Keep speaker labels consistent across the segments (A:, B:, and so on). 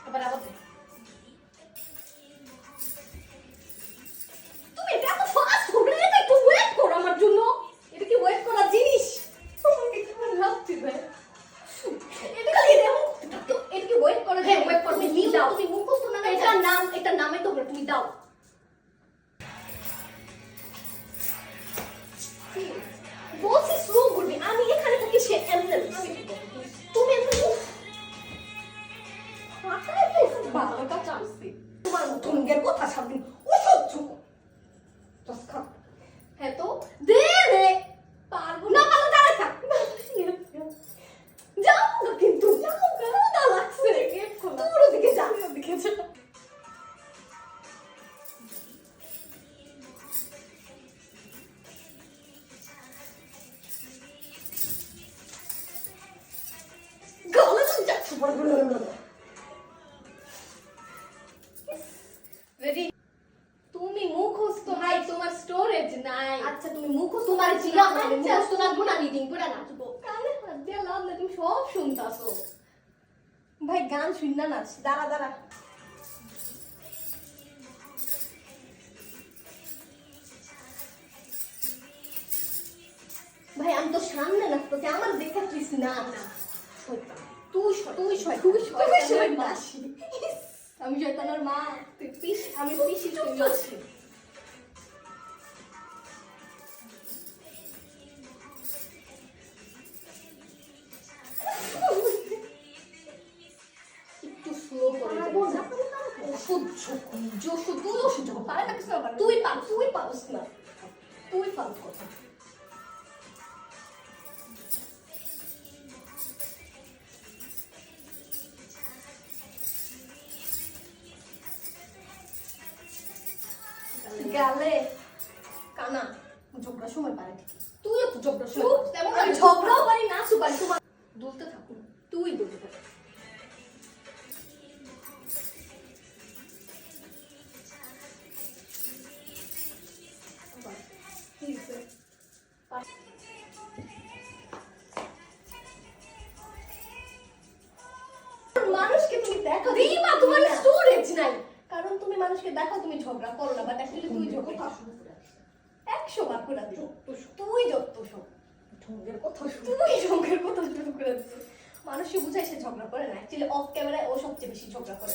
A: এবার আবার তুমি এটা এত ফাস্ট করবে না, একটু ওয়েট করো আমার জন্য। এটা কি ওয়েট করার জিনিস? তোমাকে কেমন লাগছে ভাই? এটা খালি এটা কি ওয়েট করার জিনিস? ওয়েট করো, তুমি দাও। তুমি মুখস্থ না, এটা নামে তো তুমি দাও। বলছি স্লো করবি, আমি এখানে থাকি, সে অ্যাম্বুলেন্স। তুমি ভালোটা চাচ্ছি তোমার ঢঙ্গের কথা সামনে অসহ্য। হ্যাঁ তো দে রে, পারবো না, ভালো দাঁড়ায় থাক। যাও না, কিন্তু যাও না, লাগছে তোর ওদিকে যাও, ওদিকে যাও। রেডি? তুমি মুখস্থ নাই, তোমার স্টোরেজ নাই। আচ্ছা তুমি মুখস্থ, তোমার জিলা মানে মুখস্থ লাগবো না, রিডিং করে নাচবো। কানে হাত দিয়ে লাভ না, তুমি সব শুনতাছো। ভাই গান শুন না, নাচ। দাঁড়া দাঁড়া, ভাই আমি তো সামনে নাচতেছি, আমার দেখাচ্ছিস না। তুই মাসি, আমি শয়তানের মা, তুই পিস, আমি পিসি, তুই মাসি। একটু স্লো করে তুই পারস না, তুই পারস কথা। গালে কানা ঝগড়া সময় পারে, তুইও তো ঝগড়া সময় তেমন। আমি ঝগড়াও পারি, নাচও পারি, তোমার দুলতে থাকো, তুই দুলতে থাক। মানুষকে তুমি দেখো দিবা, তোমার স্টোরেজ নাই, কারণ তুমি মানুষকে দেখো, তুমি ঝগড়া করো না, বাট অ্যাকচুয়ালি তুই ঝগড়া 100 বার করে দিও। তুই যত সব ঢঙ্গের কথা, তুই ঢঙ্গের কথা শুরু করে দিস। মানুষকে বুঝাই সে ঝগড়া করে না, অ্যাকচুয়ালি অফ ক্যামেরায় ও সবচেয়ে বেশি ঝগড়া করে।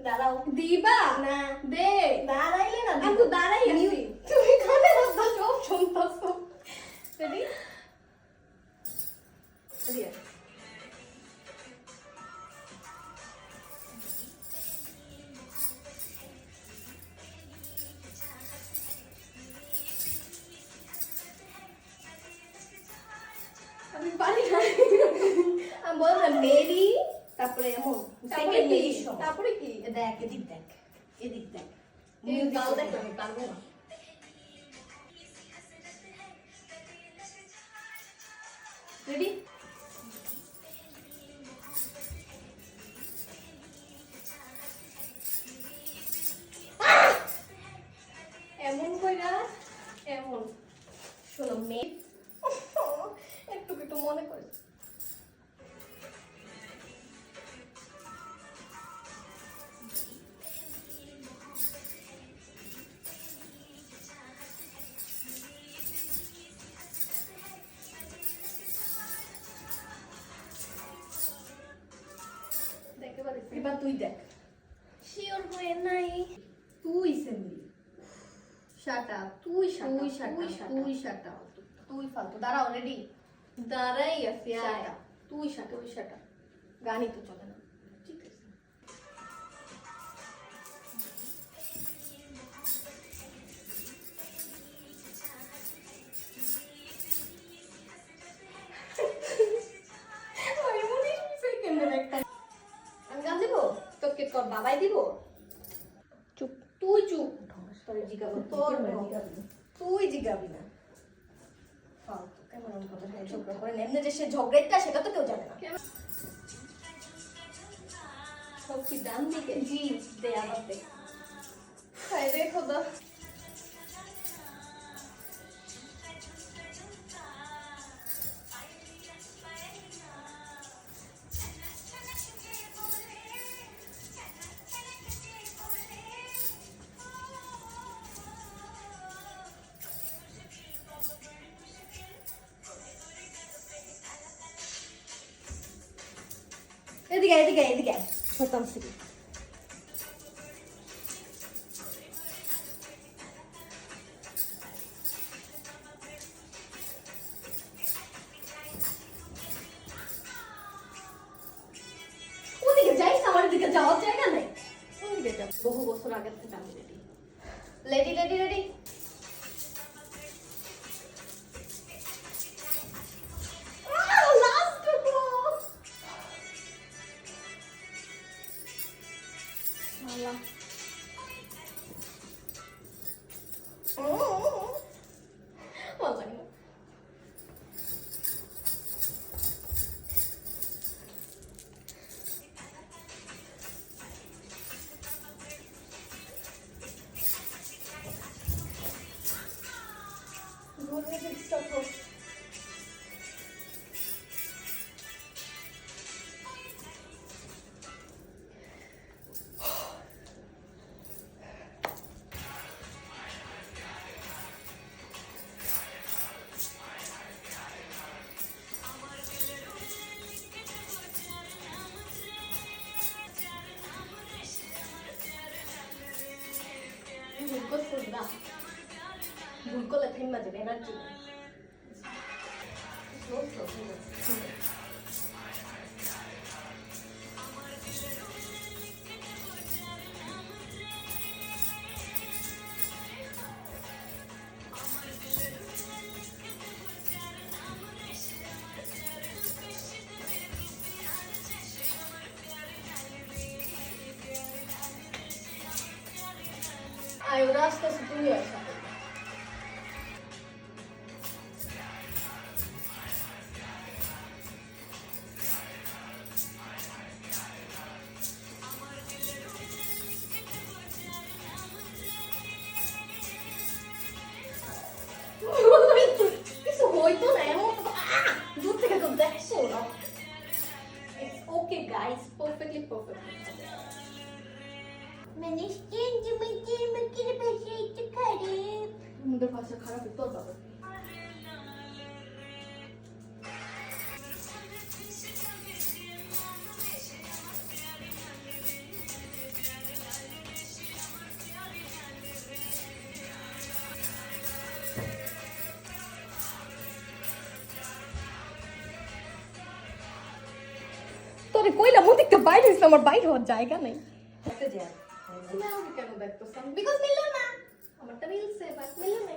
A: দাঁড়াও দিবা না, দে দাঁড়াইলে না, আমি তো দাঁড়াই আছি, তুমি কানে রাখবা, সব শুনতাছো। রেডি? দিয়ে আমি পারি না, আমি বললাম মেরি, তারপরে এমন, তারপরে কি দেখ, এদিক দেখ, এদিক দেখ, গাল দেখ, আমি পারবো না। রেডি? এমন কইরা, এমন শোনো মেয়ে, একটু একটু মনে করে দেখতে পারিস। এবার তুই দেখ, শিওর হয়ে নাই, তুই সেমরি শাটা, তুই শাটা, তুই ফালতু। দাঁড়াও, রেডি? দাঁড়াই আছি, আয়া তুই শাটা, গানই তো চলে না, ঠিক আছে? আমি গান দিব তোকে, তোর বাবাই দিব। চুপ, তুই চুপ, তোর জিগাবো, তুই জিগাবি না, ফালতু কেমন কথা শুনে ঝগড়া করে। এমনি যে সে ঝগড়াটা, সেটা তো কেউ জানে না। সব কি ডান দিকে? জি দে, আবার দে। হায় রে খোদা, এদিকে এদিকে এদিকে শয়তান ছেলে। ওদিকে যাইস, আমার দিকে যাওয়ার জায়গা নেই। ওদিকে যা, বহু বছর আগে থেকে আমি রেডি রেডি রেডি রেডি। ভুল করলে থেমা যাবে এনার্জি আয় ওরা আস্তে আস্তে তুমি আসা কিছু হইতো না এমন দূর থেকে তো দেখছো না। Okay guys, perfectly perfect. মানে স্ট্রেঞ্জ মিটির মিটির বেশি একটু খারাপ আমাদের ভাষা খারাপ তোর বাবা। তোরে কইলা মুদিকে বাইরে হইছে, আমার বাইরে হওয়ার জায়গা নেই। একটা যা না আমি কেন দেখতেছাম বিকজ মিলল না আমারটা মিলছে বাট মিলল না।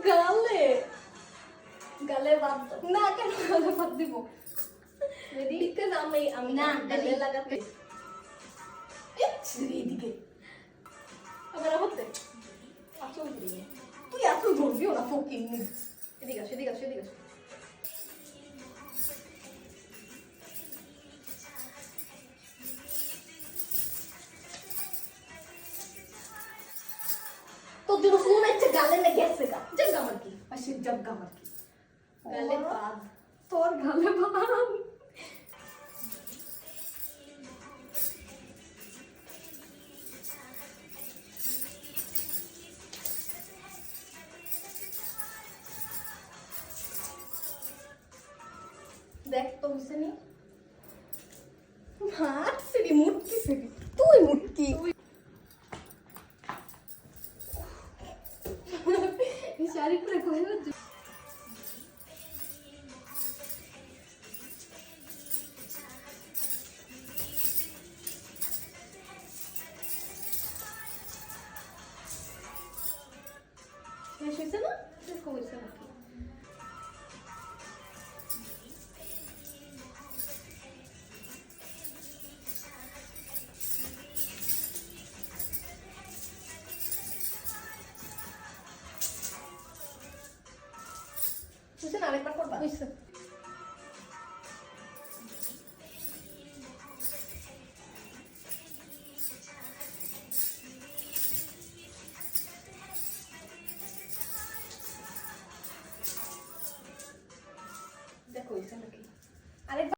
A: গালে গালে বাদ না কেন গালে বাদ দিব রেডি বিকজ আমি না গালে লাগাতে এদিকে আবার হচ্ছে আসল দিয়ে তুই এত ধরবিও না ফকিং এদিকে আসো এদিকে আসো এদিকে আসো। তোর জন্য ফোন আছে গালে না গেছে গা জগা আমার কি আসে জগা আমার কি গালে বাদ তোর গালে বাদ। দেখ তো হইছে নি মার সিরি মুটকি সিরি তুই মুটকি শাড়ি পরে কইলো শেষ হইছে না শেষ হইছে না আরেকবার করবা হইছে দেখো হইছে নাকি আরেকবার